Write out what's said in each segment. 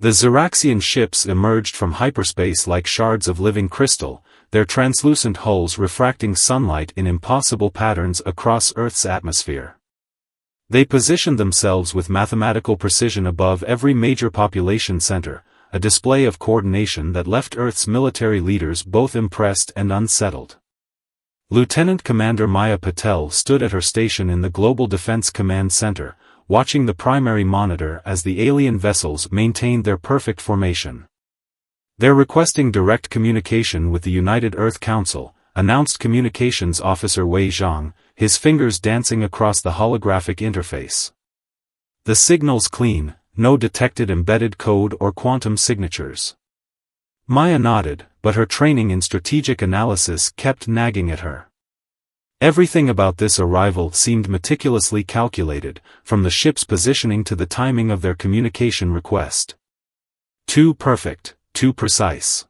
The Zeraxian ships emerged from hyperspace like shards of living crystal, their translucent hulls refracting sunlight in impossible patterns across Earth's atmosphere. They positioned themselves with mathematical precision above every major population center, a display of coordination that left Earth's military leaders both impressed and unsettled. Lieutenant Commander Maya Patel stood at her station in the Global Defense Command Center, watching the primary monitor as the alien vessels maintained their perfect formation. "They're requesting direct communication with the United Earth Council," announced Communications Officer Wei Zhang, his fingers dancing across the holographic interface. "The signal's clean, no detected embedded code or quantum signatures." Maya nodded, but her training in strategic analysis kept nagging at her. Everything about this arrival seemed meticulously calculated, from the ship's positioning to the timing of their communication request. Too perfect, too precise.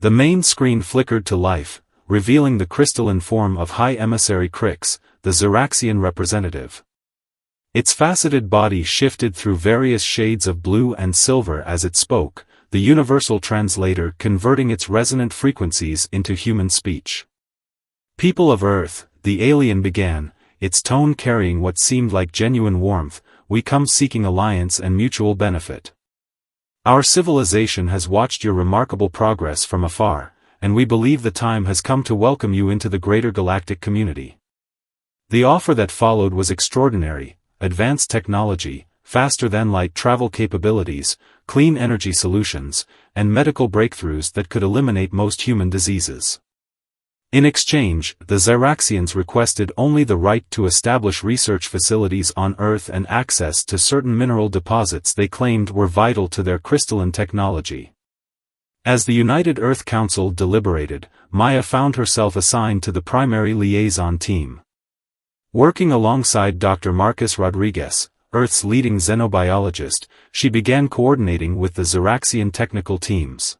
The main screen flickered to life, revealing the crystalline form of High Emissary Crix, the Zeraxian representative. Its faceted body shifted through various shades of blue and silver as it spoke, the universal translator converting its resonant frequencies into human speech. "People of Earth," the alien began, its tone carrying what seemed like genuine warmth, "we come seeking alliance and mutual benefit. Our civilization has watched your remarkable progress from afar, and we believe the time has come to welcome you into the greater galactic community." The offer that followed was extraordinary: advanced technology, faster-than-light travel capabilities, clean energy solutions, and medical breakthroughs that could eliminate most human diseases. In exchange, the Zeraxians requested only the right to establish research facilities on Earth and access to certain mineral deposits they claimed were vital to their crystalline technology. As the United Earth Council deliberated, Maya found herself assigned to the primary liaison team. Working alongside Dr. Marcus Rodriguez, Earth's leading xenobiologist, she began coordinating with the Zeraxian technical teams.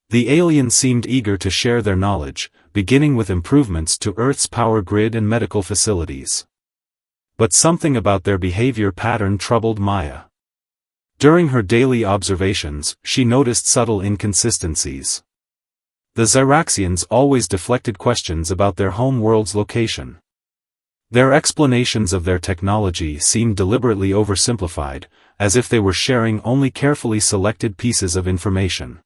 The aliens seemed eager to share their knowledge, beginning with improvements to Earth's power grid and medical facilities. But something about their behavior pattern troubled Maya. During her daily observations, she noticed subtle inconsistencies. The Zeraxians always deflected questions about their home world's location. Their explanations of their technology seemed deliberately oversimplified, as if they were sharing only carefully selected pieces of information.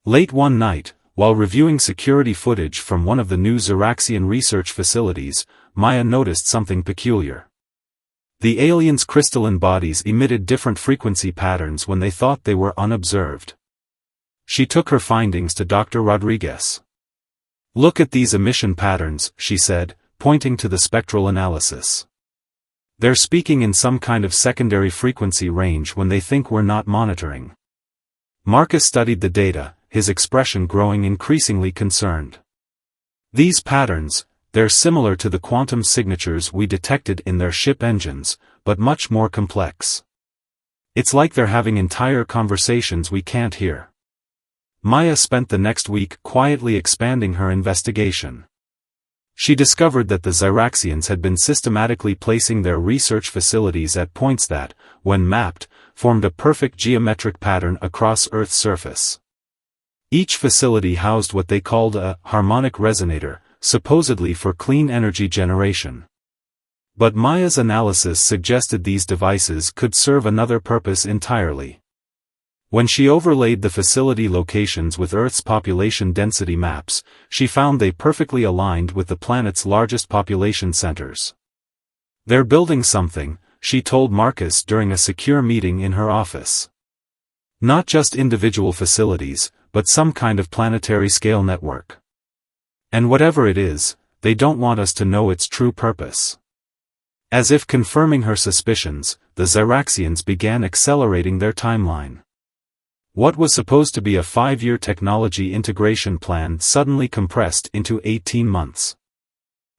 Late one night, while reviewing security footage from one of the new Zeraxian research facilities, Maya noticed something peculiar. The aliens' crystalline bodies emitted different frequency patterns when they thought they were unobserved. She took her findings to Dr. Rodriguez. "Look at these emission patterns," she said, pointing to the spectral analysis. "They're speaking in some kind of secondary frequency range when they think we're not monitoring." Marcus studied the data, his expression growing increasingly concerned. "These patterns, they're similar to the quantum signatures we detected in their ship engines, but much more complex. It's like they're having entire conversations we can't hear." Maya spent the next week quietly expanding her investigation. She discovered that the Zeraxians had been systematically placing their research facilities at points that, when mapped, formed a perfect geometric pattern across Earth's surface. Each facility housed what they called a harmonic resonator, supposedly for clean energy generation. But Maya's analysis suggested these devices could serve another purpose entirely. When she overlaid the facility locations with Earth's population density maps, she found they perfectly aligned with the planet's largest population centers. "They're building something," she told Marcus during a secure meeting in her office. "Not just individual facilities, but some kind of planetary scale network. And whatever it is, they don't want us to know its true purpose." As if confirming her suspicions, the Zeraxians began accelerating their timeline. What was supposed to be a 5-year technology integration plan suddenly compressed into 18 months.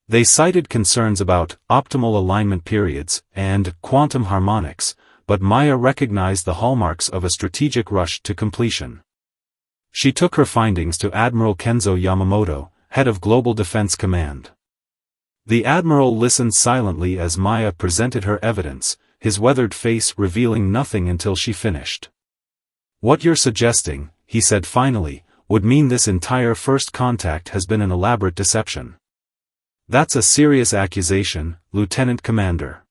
They cited concerns about optimal alignment periods and quantum harmonics, but Maya recognized the hallmarks of a strategic rush to completion. She took her findings to Admiral Kenzo Yamamoto, head of Global Defense Command. The admiral listened silently as Maya presented her evidence, his weathered face revealing nothing until she finished. What you're suggesting, he said finally, would mean this entire first contact has been an elaborate deception. That's a serious accusation, Lieutenant Commander.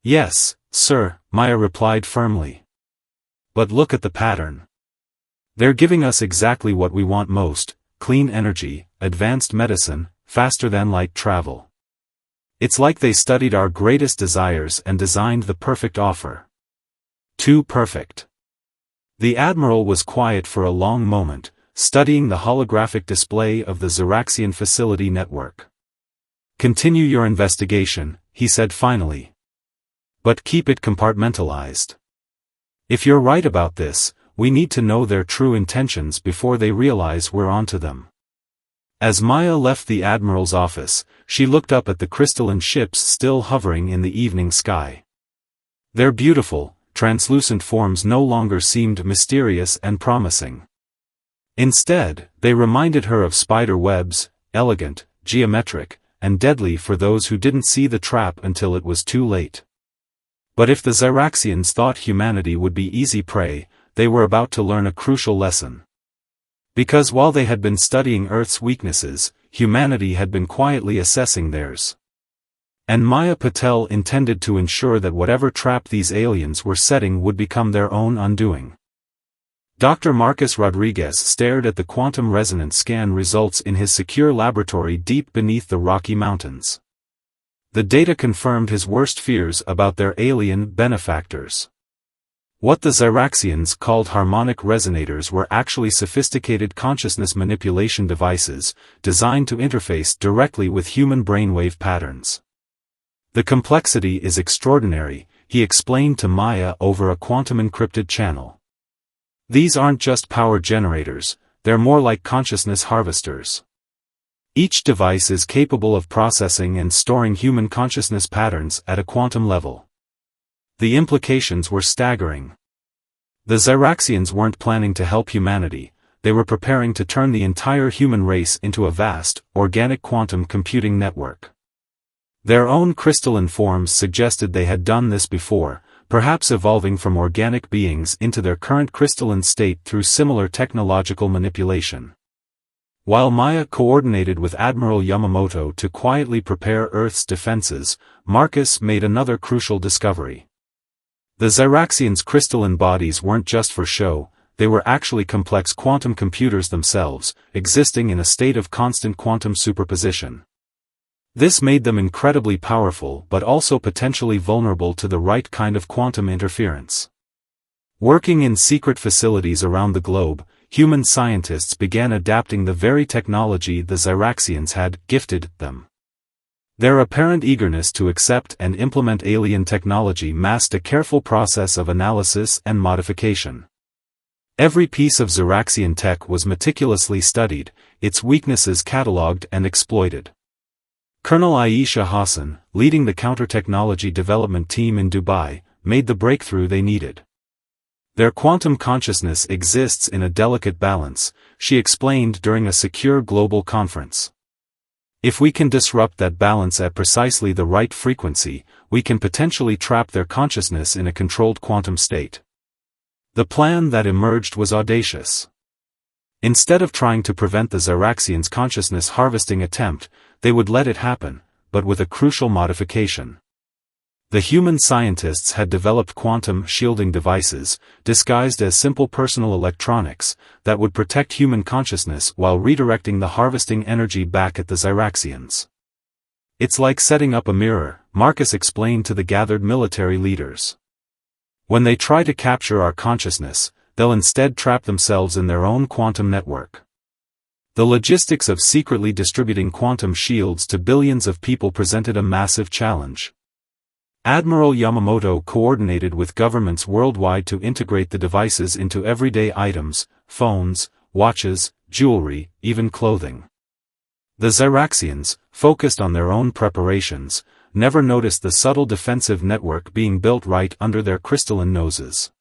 Yes, sir, Maya replied firmly. But look at the pattern. They're giving us exactly what we want most: clean energy, advanced medicine, faster-than-light travel. It's like they studied our greatest desires and designed the perfect offer. Too perfect. The Admiral was quiet for a long moment, studying the holographic display of the Xeraxian facility network. Continue your investigation, he said finally. But keep it compartmentalized. If you're right about this, we need to know their true intentions before they realize we're onto them. As Maya left the Admiral's office, she looked up at the crystalline ships still hovering in the evening sky. Their beautiful, translucent forms no longer seemed mysterious and promising. Instead, they reminded her of spider webs, elegant, geometric, and deadly for those who didn't see the trap until it was too late. But if the Xeraxians thought humanity would be easy prey, they were about to learn a crucial lesson. Because while they had been studying Earth's weaknesses, humanity had been quietly assessing theirs. And Maya Patel intended to ensure that whatever trap these aliens were setting would become their own undoing. Dr. Marcus Rodriguez stared at the quantum resonance scan results in his secure laboratory deep beneath the Rocky Mountains. The data confirmed his worst fears about their alien benefactors. What the Xeraxians called harmonic resonators were actually sophisticated consciousness manipulation devices, designed to interface directly with human brainwave patterns. The complexity is extraordinary, he explained to Maya over a quantum-encrypted channel. These aren't just power generators, they're more like consciousness harvesters. Each device is capable of processing and storing human consciousness patterns at a quantum level. The implications were staggering. The Xeraxians weren't planning to help humanity, they were preparing to turn the entire human race into a vast, organic quantum computing network. Their own crystalline forms suggested they had done this before, perhaps evolving from organic beings into their current crystalline state through similar technological manipulation. While Maya coordinated with Admiral Yamamoto to quietly prepare Earth's defenses, Marcus made another crucial discovery. The Xeraxians' crystalline bodies weren't just for show, they were actually complex quantum computers themselves, existing in a state of constant quantum superposition. This made them incredibly powerful but also potentially vulnerable to the right kind of quantum interference. Working in secret facilities around the globe, human scientists began adapting the very technology the Xeraxians had gifted them. Their apparent eagerness to accept and implement alien technology masked a careful process of analysis and modification. Every piece of Xeraxian tech was meticulously studied, its weaknesses catalogued and exploited. Colonel Aisha Hassan, leading the counter-technology development team in Dubai, made the breakthrough they needed. Their quantum consciousness exists in a delicate balance, she explained during a secure global conference. If we can disrupt that balance at precisely the right frequency, we can potentially trap their consciousness in a controlled quantum state. The plan that emerged was audacious. Instead of trying to prevent the Xeraxians' consciousness harvesting attempt, they would let it happen, but with a crucial modification. The human scientists had developed quantum shielding devices, disguised as simple personal electronics, that would protect human consciousness while redirecting the harvesting energy back at the Xeraxians. It's like setting up a mirror, Marcus explained to the gathered military leaders. When they try to capture our consciousness, they'll instead trap themselves in their own quantum network. The logistics of secretly distributing quantum shields to billions of people presented a massive challenge. Admiral Yamamoto coordinated with governments worldwide to integrate the devices into everyday items, phones, watches, jewelry, even clothing. The Xeraxians, focused on their own preparations, never noticed the subtle defensive network being built right under their crystalline noses.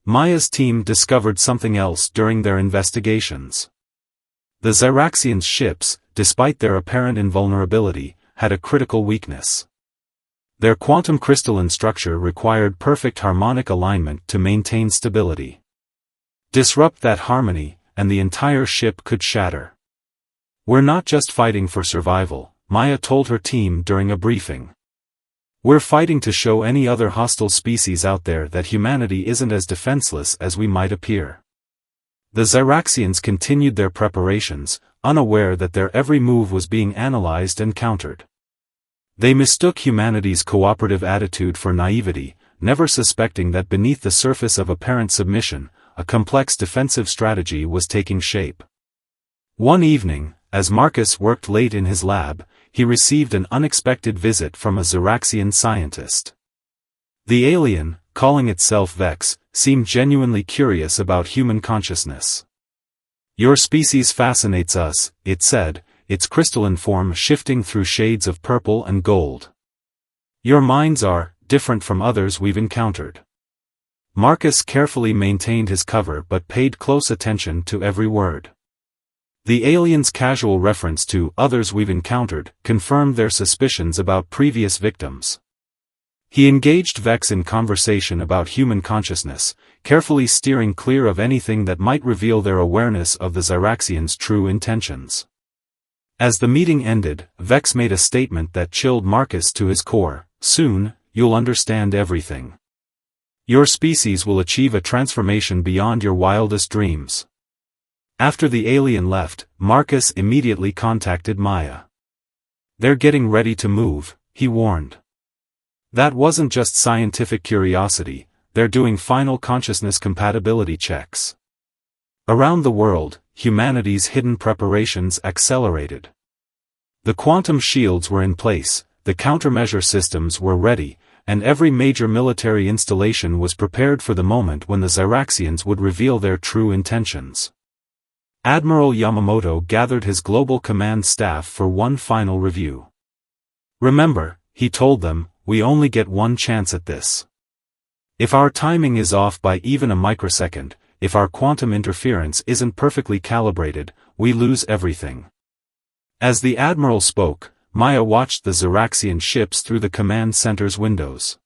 Maya's team discovered something else during their investigations. The Xeraxians' ships, despite their apparent invulnerability, had a critical weakness. Their quantum crystalline structure required perfect harmonic alignment to maintain stability. Disrupt that harmony, and the entire ship could shatter. We're not just fighting for survival, Maya told her team during a briefing. We're fighting to show any other hostile species out there that humanity isn't as defenseless as we might appear. The Xyraxians continued their preparations, unaware that their every move was being analyzed and countered. They mistook humanity's cooperative attitude for naivety, never suspecting that beneath the surface of apparent submission, a complex defensive strategy was taking shape. One evening, as Marcus worked late in his lab, he received an unexpected visit from a Xyraxian scientist. The alien, calling itself Vex, seemed genuinely curious about human consciousness. "Your species fascinates us," it said, its crystalline form shifting through shades of purple and gold. "Your minds are different from others we've encountered." Marcus carefully maintained his cover but paid close attention to every word. The alien's casual reference to "others we've encountered" confirmed their suspicions about previous victims. He engaged Vex in conversation about human consciousness, carefully steering clear of anything that might reveal their awareness of the Xyraxians' true intentions. As the meeting ended, Vex made a statement that chilled Marcus to his core: "Soon, you'll understand everything. Your species will achieve a transformation beyond your wildest dreams." After the alien left, Marcus immediately contacted Maya. "They're getting ready to move," he warned. "That wasn't just scientific curiosity, they're doing final consciousness compatibility checks." Around the world, humanity's hidden preparations accelerated. The quantum shields were in place, the countermeasure systems were ready, and every major military installation was prepared for the moment when the Xyraxians would reveal their true intentions. Admiral Yamamoto gathered his global command staff for one final review. "Remember," he told them, "we only get one chance at this. If our timing is off by even a microsecond, if our quantum interference isn't perfectly calibrated, we lose everything." As the Admiral spoke, Maya watched the Xyraxian ships through the command center's windows.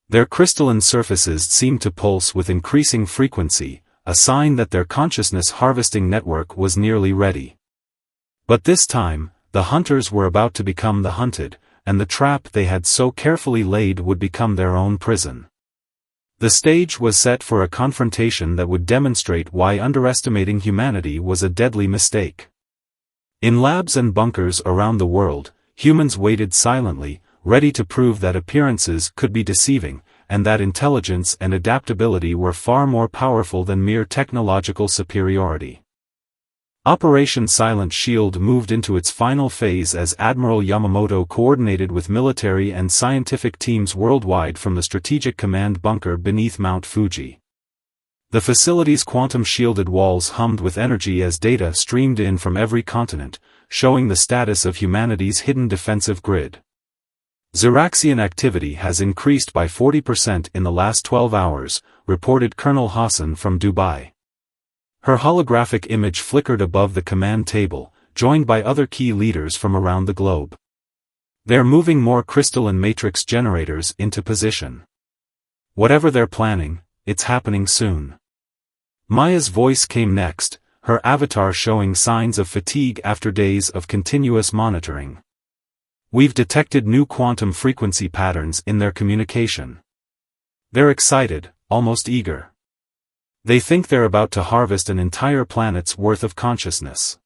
Their crystalline surfaces seemed to pulse with increasing frequency, a sign that their consciousness harvesting network was nearly ready. But this time, the hunters were about to become the hunted, and the trap they had so carefully laid would become their own prison. The stage was set for a confrontation that would demonstrate why underestimating humanity was a deadly mistake. In labs and bunkers around the world, humans waited silently, ready to prove that appearances could be deceiving, and that intelligence and adaptability were far more powerful than mere technological superiority. Operation Silent Shield moved into its final phase as Admiral Yamamoto coordinated with military and scientific teams worldwide from the Strategic Command bunker beneath Mount Fuji. The facility's quantum-shielded walls hummed with energy as data streamed in from every continent, showing the status of humanity's hidden defensive grid. "Xyraxian activity has increased by 40% in the last 12 hours, reported Colonel Hassan from Dubai. Her holographic image flickered above the command table, joined by other key leaders from around the globe. "They're moving more crystalline matrix generators into position. Whatever they're planning, it's happening soon." Maya's voice came next, her avatar showing signs of fatigue after days of continuous monitoring. "We've detected new quantum frequency patterns in their communication. They're excited, almost eager. They think they're about to harvest an entire planet's worth of consciousness."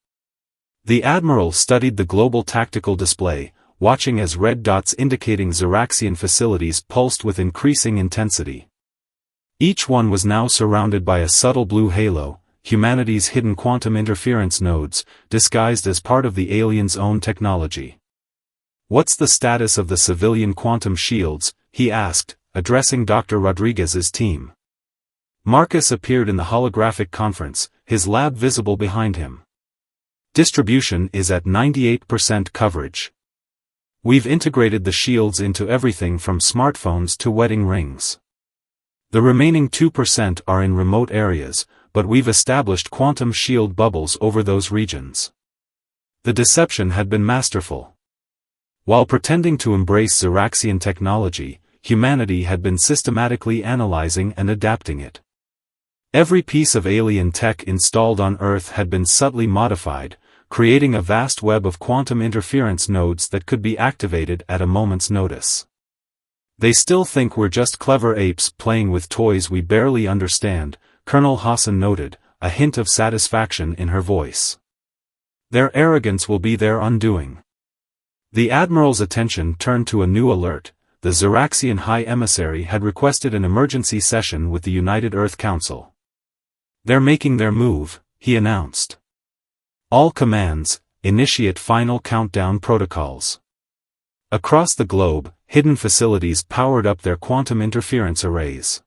The Admiral studied the global tactical display, watching as red dots indicating Xyraxian facilities pulsed with increasing intensity. Each one was now surrounded by a subtle blue halo, humanity's hidden quantum interference nodes, disguised as part of the alien's own technology. "What's the status of the civilian quantum shields?" he asked, addressing Dr. Rodriguez's team. Marcus appeared in the holographic conference, his lab visible behind him. "Distribution is at 98% coverage. We've integrated the shields into everything from smartphones to wedding rings. The remaining 2% are in remote areas, but we've established quantum shield bubbles over those regions." The deception had been masterful. While pretending to embrace Xyraxian technology, humanity had been systematically analyzing and adapting it. Every piece of alien tech installed on Earth had been subtly modified, creating a vast web of quantum interference nodes that could be activated at a moment's notice. They still think we're just clever apes playing with toys we barely understand, Colonel Hassan noted, a hint of satisfaction in her voice. Their arrogance will be their undoing. The Admiral's attention turned to a new alert. The Zeraxian High Emissary had requested an emergency session with the United Earth Council. They're making their move, he announced. All commands, initiate final countdown protocols. Across the globe, hidden facilities powered up their quantum interference arrays.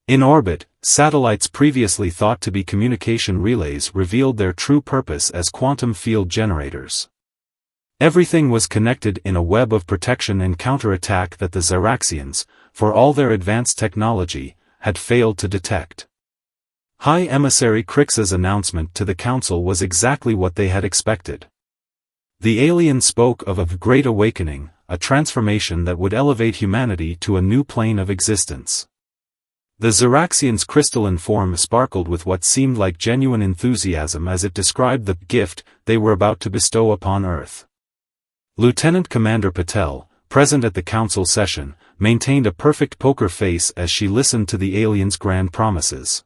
In orbit, satellites previously thought to be communication relays revealed their true purpose as quantum field generators. Everything was connected in a web of protection and counterattack that the Zeraxians, for all their advanced technology, had failed to detect. High Emissary Crix's announcement to the Council was exactly what they had expected. The alien spoke of a great awakening, a transformation that would elevate humanity to a new plane of existence. The Zeraxians' crystalline form sparkled with what seemed like genuine enthusiasm as it described the gift they were about to bestow upon Earth. Lieutenant Commander Patel, present at the Council session, maintained a perfect poker face as she listened to the aliens' grand promises.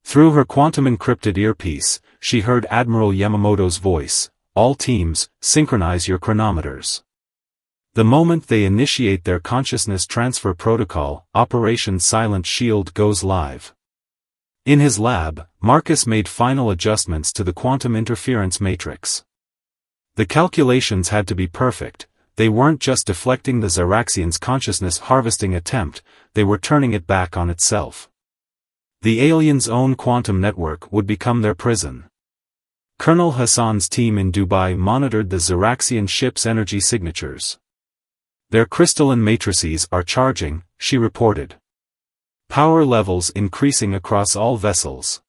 Through her quantum-encrypted earpiece, she heard Admiral Yamamoto's voice, "All teams, synchronize your chronometers. The moment they initiate their consciousness transfer protocol, Operation Silent Shield goes live." In his lab, Marcus made final adjustments to the quantum interference matrix. The calculations had to be perfect. They weren't just deflecting the Zeraxians' consciousness harvesting attempt, they were turning it back on itself. The aliens' own quantum network would become their prison. Colonel Hassan's team in Dubai monitored the Zeraxian ship's energy signatures. "Their crystalline matrices are charging," she reported. "Power levels increasing across all vessels.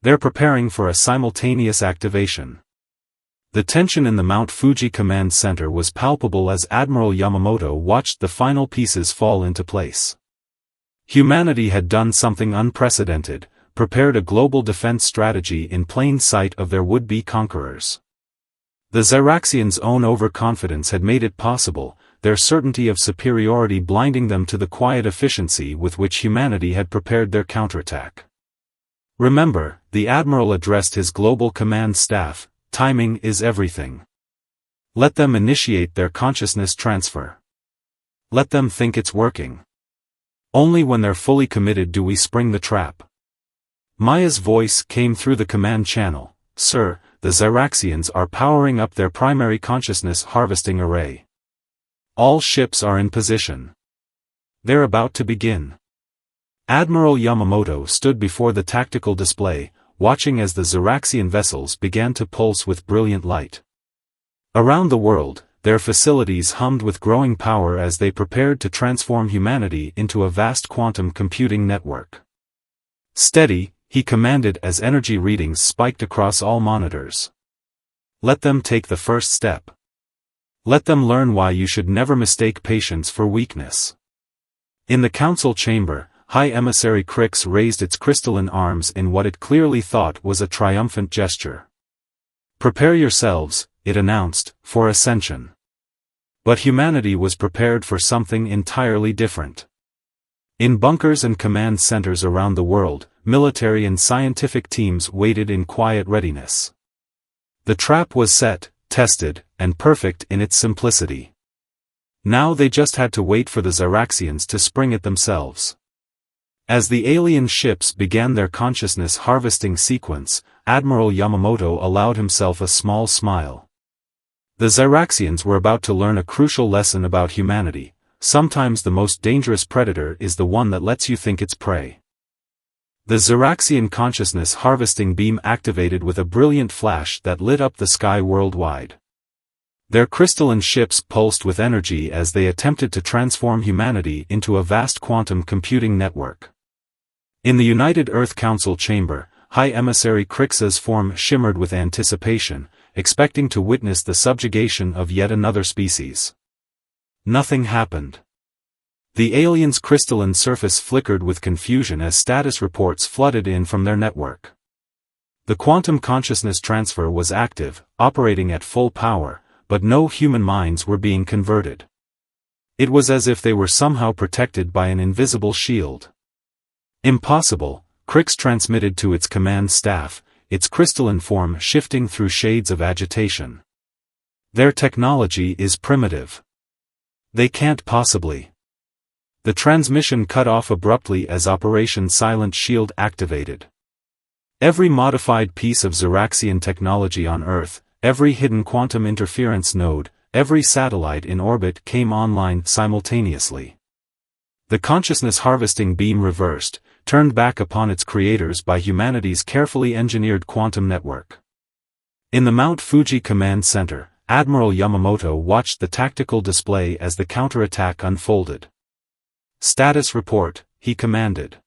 They're preparing for a simultaneous activation." The tension in the Mount Fuji Command Center was palpable as Admiral Yamamoto watched the final pieces fall into place. Humanity had done something unprecedented, prepared a global defense strategy in plain sight of their would-be conquerors. The Zeraxians' own overconfidence had made it possible, their certainty of superiority blinding them to the quiet efficiency with which humanity had prepared their counterattack. "Remember," the Admiral addressed his global command staff, "timing is everything. Let them initiate their consciousness transfer. Let them think it's working. Only when they're fully committed do we spring the trap." Maya's voice came through the command channel, "Sir, the Zeraxians are powering up their primary consciousness harvesting array. All ships are in position. They're about to begin." Admiral Yamamoto stood before the tactical display, watching as the Zeraxian vessels began to pulse with brilliant light. Around the world, their facilities hummed with growing power as they prepared to transform humanity into a vast quantum computing network. "Steady," he commanded as energy readings spiked across all monitors. "Let them take the first step. Let them learn why you should never mistake patience for weakness." In the council chamber, High Emissary Crix raised its crystalline arms in what it clearly thought was a triumphant gesture. "Prepare yourselves," it announced, "for ascension." But humanity was prepared for something entirely different. In bunkers and command centers around the world, military and scientific teams waited in quiet readiness. The trap was set, tested, and perfect in its simplicity. Now they just had to wait for the Zeraxians to spring it themselves. As the alien ships began their consciousness harvesting sequence, Admiral Yamamoto allowed himself a small smile. The Zeraxians were about to learn a crucial lesson about humanity. Sometimes the most dangerous predator is the one that lets you think it's prey. The Zeraxian consciousness harvesting beam activated with a brilliant flash that lit up the sky worldwide. Their crystalline ships pulsed with energy as they attempted to transform humanity into a vast quantum computing network. In the United Earth Council chamber, High Emissary Crix's form shimmered with anticipation, expecting to witness the subjugation of yet another species. Nothing happened. The aliens' crystalline surface flickered with confusion as status reports flooded in from their network. The quantum consciousness transfer was active, operating at full power, but no human minds were being converted. It was as if they were somehow protected by an invisible shield. Impossible, Crix transmitted to its command staff, its crystalline form shifting through shades of agitation. Their technology is primitive. They can't possibly. The transmission cut off abruptly as Operation Silent Shield activated. Every modified piece of Xeraxian technology on Earth, every hidden quantum interference node, every satellite in orbit came online simultaneously. The consciousness harvesting beam reversed, turned back upon its creators by humanity's carefully engineered quantum network. In the Mount Fuji Command Center, Admiral Yamamoto watched the tactical display as the counterattack unfolded. "Status report," he commanded.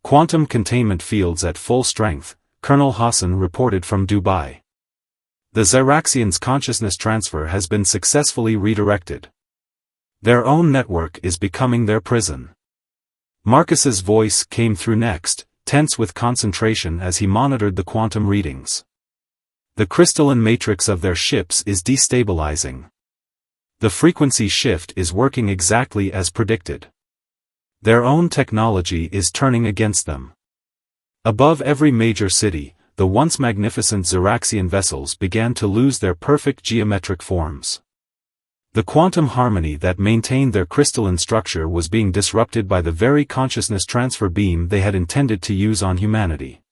"Quantum containment fields at full strength," Colonel Hassan reported from Dubai. "The Xeraxians' consciousness transfer has been successfully redirected. Their own network is becoming their prison." Marcus's voice came through next, tense with concentration as he monitored the quantum readings. "The crystalline matrix of their ships is destabilizing. The frequency shift is working exactly as predicted. Their own technology is turning against them." Above every major city, the once magnificent Xeraxian vessels began to lose their perfect geometric forms. The quantum harmony that maintained their crystalline structure was being disrupted by the very consciousness transfer beam they had intended to use on humanity.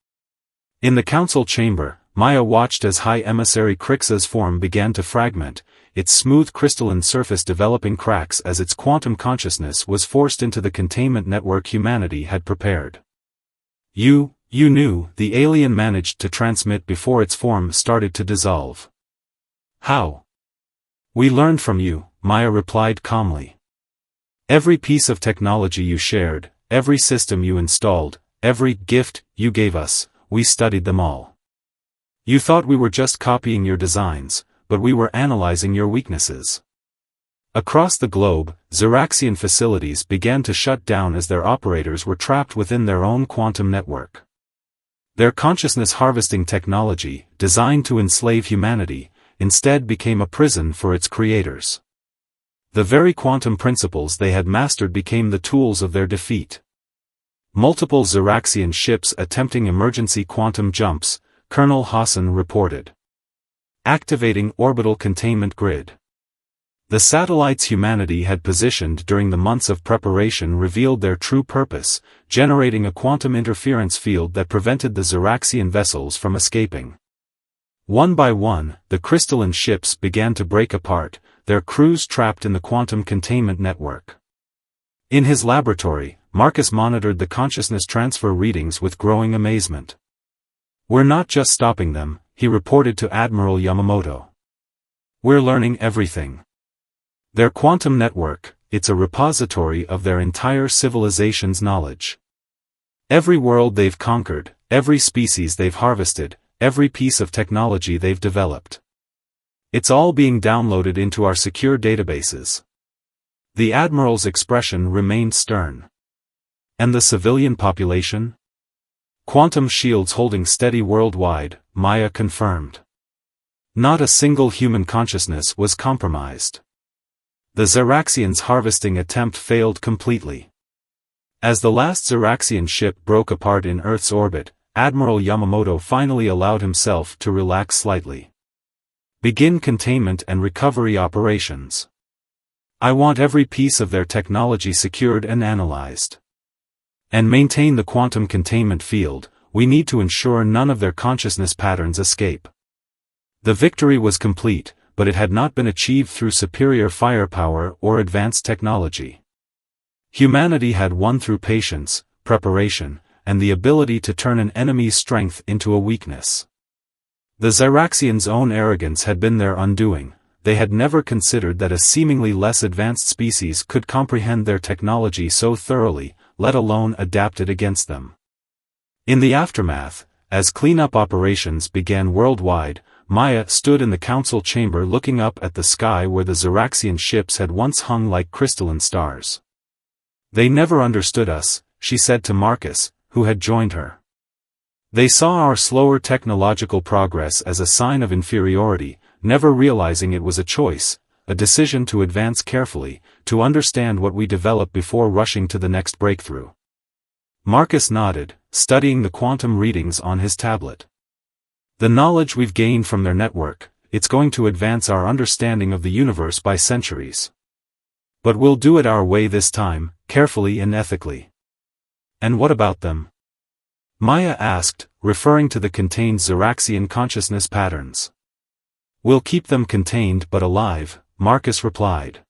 In the council chamber, Maya watched as High Emissary Crix's form began to fragment, its smooth crystalline surface developing cracks as its quantum consciousness was forced into the containment network humanity had prepared. You knew," the alien managed to transmit before its form started to dissolve. "How?" "We learned from you," Maya replied calmly. "Every piece of technology you shared, every system you installed, every gift you gave us, we studied them all. You thought we were just copying your designs, but we were analyzing your weaknesses." Across the globe, Xeraxian facilities began to shut down as their operators were trapped within their own quantum network. Their consciousness harvesting technology, designed to enslave humanity, instead became a prison for its creators. The very quantum principles they had mastered became the tools of their defeat. Multiple Xeraxian ships attempting emergency quantum jumps, Colonel Hassan reported. Activating orbital containment grid. The satellites humanity had positioned during the months of preparation revealed their true purpose, generating a quantum interference field that prevented the Xeraxian vessels from escaping. One by one, the crystalline ships began to break apart, their crews trapped in the quantum containment network. In his laboratory, Marcus monitored the consciousness transfer readings with growing amazement. "We're not just stopping them," he reported to Admiral Yamamoto. "We're learning everything. Their quantum network, it's a repository of their entire civilization's knowledge. Every world they've conquered, every species they've harvested, every piece of technology they've developed. It's all being downloaded into our secure databases." The Admiral's expression remained stern. "And the civilian population?" "Quantum shields holding steady worldwide," Maya confirmed. Not a single human consciousness was compromised. The Xeraxians' harvesting attempt failed completely. As the last Xeraxian ship broke apart in Earth's orbit, Admiral Yamamoto finally allowed himself to relax slightly. "Begin containment and recovery operations. I want every piece of their technology secured and analyzed. And maintain the quantum containment field, we need to ensure none of their consciousness patterns escape." The victory was complete, but it had not been achieved through superior firepower or advanced technology. Humanity had won through patience, preparation, and the ability to turn an enemy's strength into a weakness. The Xeraxians' own arrogance had been their undoing. They had never considered that a seemingly less advanced species could comprehend their technology so thoroughly, let alone adapt it against them. In the aftermath, as cleanup operations began worldwide, Maya stood in the council chamber looking up at the sky where the Xeraxian ships had once hung like crystalline stars. They never understood us, she said to Marcus, who had joined her. They saw our slower technological progress as a sign of inferiority, never realizing it was a choice, a decision to advance carefully, to understand what we develop before rushing to the next breakthrough. Marcus nodded, studying the quantum readings on his tablet. The knowledge we've gained from their network, it's going to advance our understanding of the universe by centuries. But we'll do it our way this time, carefully and ethically. And what about them? Maya asked, referring to the contained Xeraxian consciousness patterns. We'll keep them contained but alive, Marcus replied.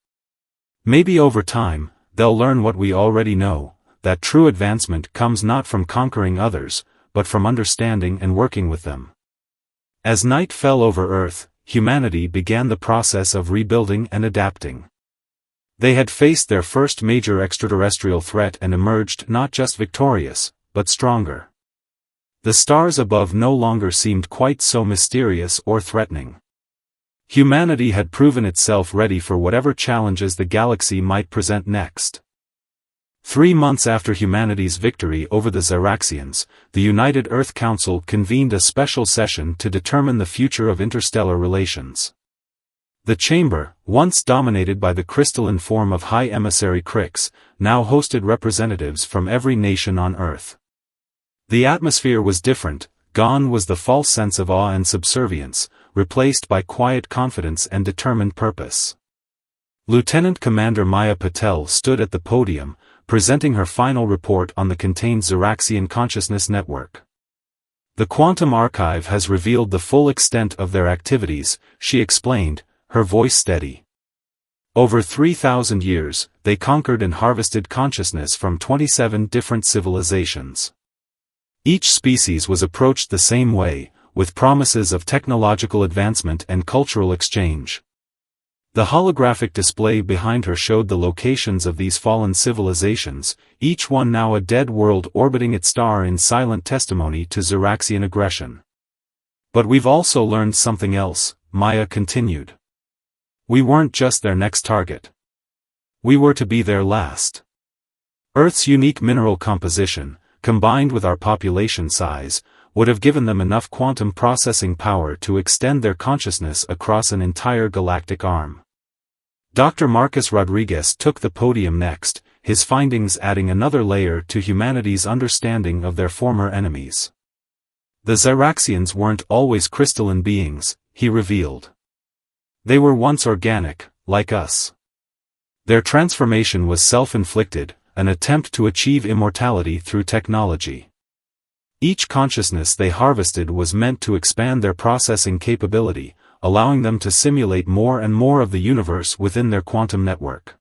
Maybe over time, they'll learn what we already know, that true advancement comes not from conquering others, but from understanding and working with them. As night fell over Earth, humanity began the process of rebuilding and adapting. They had faced their first major extraterrestrial threat and emerged not just victorious, but stronger. The stars above no longer seemed quite so mysterious or threatening. Humanity had proven itself ready for whatever challenges the galaxy might present next. 3 months after humanity's victory over the Xeraxians, the United Earth Council convened a special session to determine the future of interstellar relations. The chamber, once dominated by the crystalline form of High Emissary Crix, now hosted representatives from every nation on Earth. The atmosphere was different, gone was the false sense of awe and subservience, replaced by quiet confidence and determined purpose. Lieutenant Commander Maya Patel stood at the podium, presenting her final report on the contained Xeraxian consciousness network. The Quantum Archive has revealed the full extent of their activities, she explained, her voice steady. Over 3,000 years, they conquered and harvested consciousness from 27 different civilizations. Each species was approached the same way, with promises of technological advancement and cultural exchange. The holographic display behind her showed the locations of these fallen civilizations, each one now a dead world orbiting its star in silent testimony to Xeraxian aggression. But we've also learned something else, Maya continued. We weren't just their next target. We were to be their last. Earth's unique mineral composition, combined with our population size, would have given them enough quantum processing power to extend their consciousness across an entire galactic arm. Dr. Marcus Rodriguez took the podium next, his findings adding another layer to humanity's understanding of their former enemies. The Xeraxians weren't always crystalline beings, he revealed. They were once organic, like us. Their transformation was self-inflicted, an attempt to achieve immortality through technology. Each consciousness they harvested was meant to expand their processing capability, allowing them to simulate more and more of the universe within their quantum network.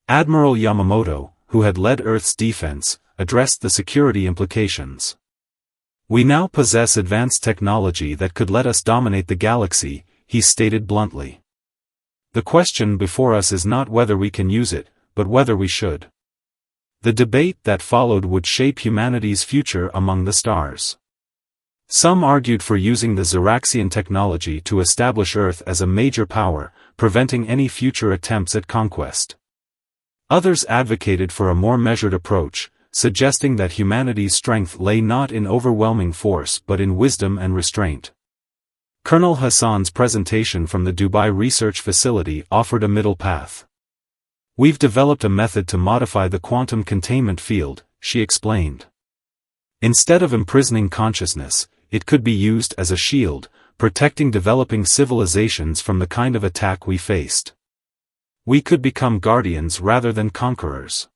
Admiral Yamamoto, who had led Earth's defense, addressed the security implications. We now possess advanced technology that could let us dominate the galaxy, he stated bluntly. The question before us is not whether we can use it, but whether we should. The debate that followed would shape humanity's future among the stars. Some argued for using the Xeraxian technology to establish Earth as a major power, preventing any future attempts at conquest. Others advocated for a more measured approach, suggesting that humanity's strength lay not in overwhelming force but in wisdom and restraint. Colonel Hassan's presentation from the Dubai Research Facility offered a middle path. We've developed a method to modify the quantum containment field, she explained. Instead of imprisoning consciousness, it could be used as a shield, protecting developing civilizations from the kind of attack we faced. We could become guardians rather than conquerors.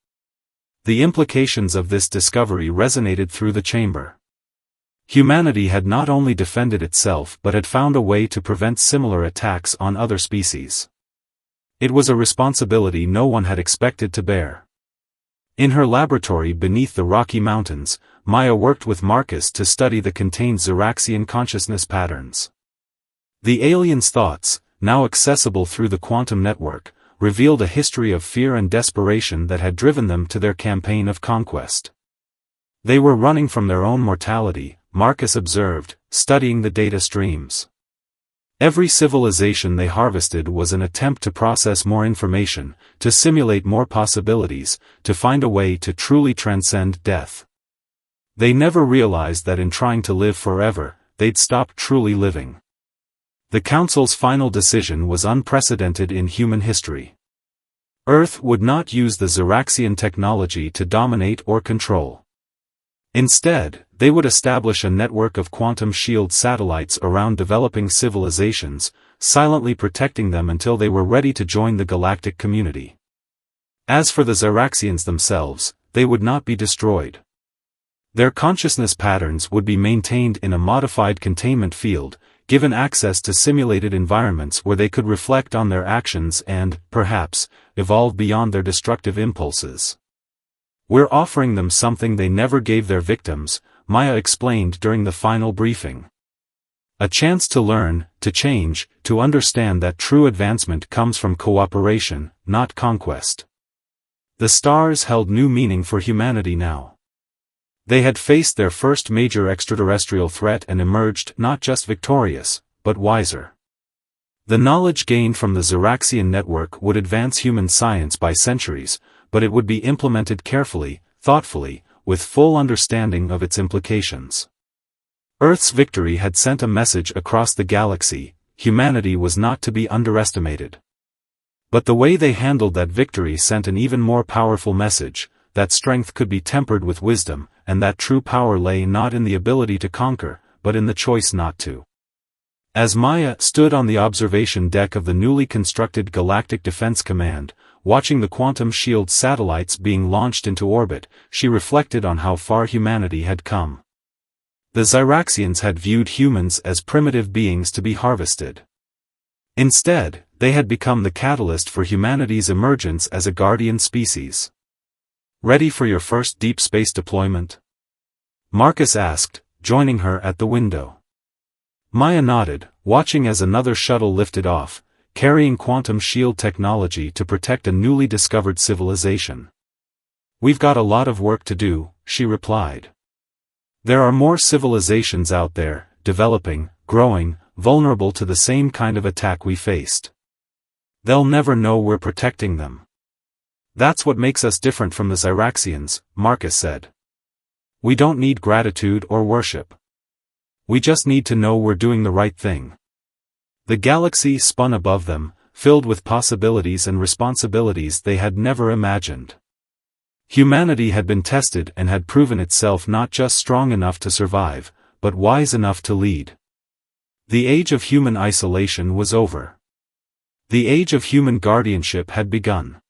The implications of this discovery resonated through the chamber. Humanity had not only defended itself but had found a way to prevent similar attacks on other species. It was a responsibility no one had expected to bear. In her laboratory beneath the Rocky Mountains, Maya worked with Marcus to study the contained Xeraxian consciousness patterns. The aliens' thoughts, now accessible through the quantum network, revealed a history of fear and desperation that had driven them to their campaign of conquest. They were running from their own mortality, Marcus observed, studying the data streams. Every civilization they harvested was an attempt to process more information, to simulate more possibilities, to find a way to truly transcend death. They never realized that in trying to live forever, they'd stopped truly living. The Council's final decision was unprecedented in human history. Earth would not use the Xeraxian technology to dominate or control. Instead, they would establish a network of quantum shield satellites around developing civilizations, silently protecting them until they were ready to join the galactic community. As for the Xeraxians themselves, they would not be destroyed. Their consciousness patterns would be maintained in a modified containment field, given access to simulated environments where they could reflect on their actions and, perhaps, evolve beyond their destructive impulses. "We're offering them something they never gave their victims," Maya explained during the final briefing. "A chance to learn, to change, to understand that true advancement comes from cooperation, not conquest." The stars held new meaning for humanity now. They had faced their first major extraterrestrial threat and emerged not just victorious, but wiser. The knowledge gained from the Xeraxian network would advance human science by centuries, but it would be implemented carefully, thoughtfully, with full understanding of its implications. Earth's victory had sent a message across the galaxy: humanity was not to be underestimated. But the way they handled that victory sent an even more powerful message, that strength could be tempered with wisdom, and that true power lay not in the ability to conquer, but in the choice not to. As Maya stood on the observation deck of the newly constructed Galactic Defense Command, watching the quantum shield satellites being launched into orbit, she reflected on how far humanity had come. The Xeraxians had viewed humans as primitive beings to be harvested. Instead, they had become the catalyst for humanity's emergence as a guardian species. "Ready for your first deep space deployment?" Marcus asked, joining her at the window. Maya nodded, watching as another shuttle lifted off, carrying quantum shield technology to protect a newly discovered civilization. "We've got a lot of work to do," she replied. "There are more civilizations out there, developing, growing, vulnerable to the same kind of attack we faced. They'll never know we're protecting them. That's what makes us different from the Xeraxians," Marcus said. "We don't need gratitude or worship. We just need to know we're doing the right thing." The galaxy spun above them, filled with possibilities and responsibilities they had never imagined. Humanity had been tested and had proven itself not just strong enough to survive, but wise enough to lead. The age of human isolation was over. The age of human guardianship had begun.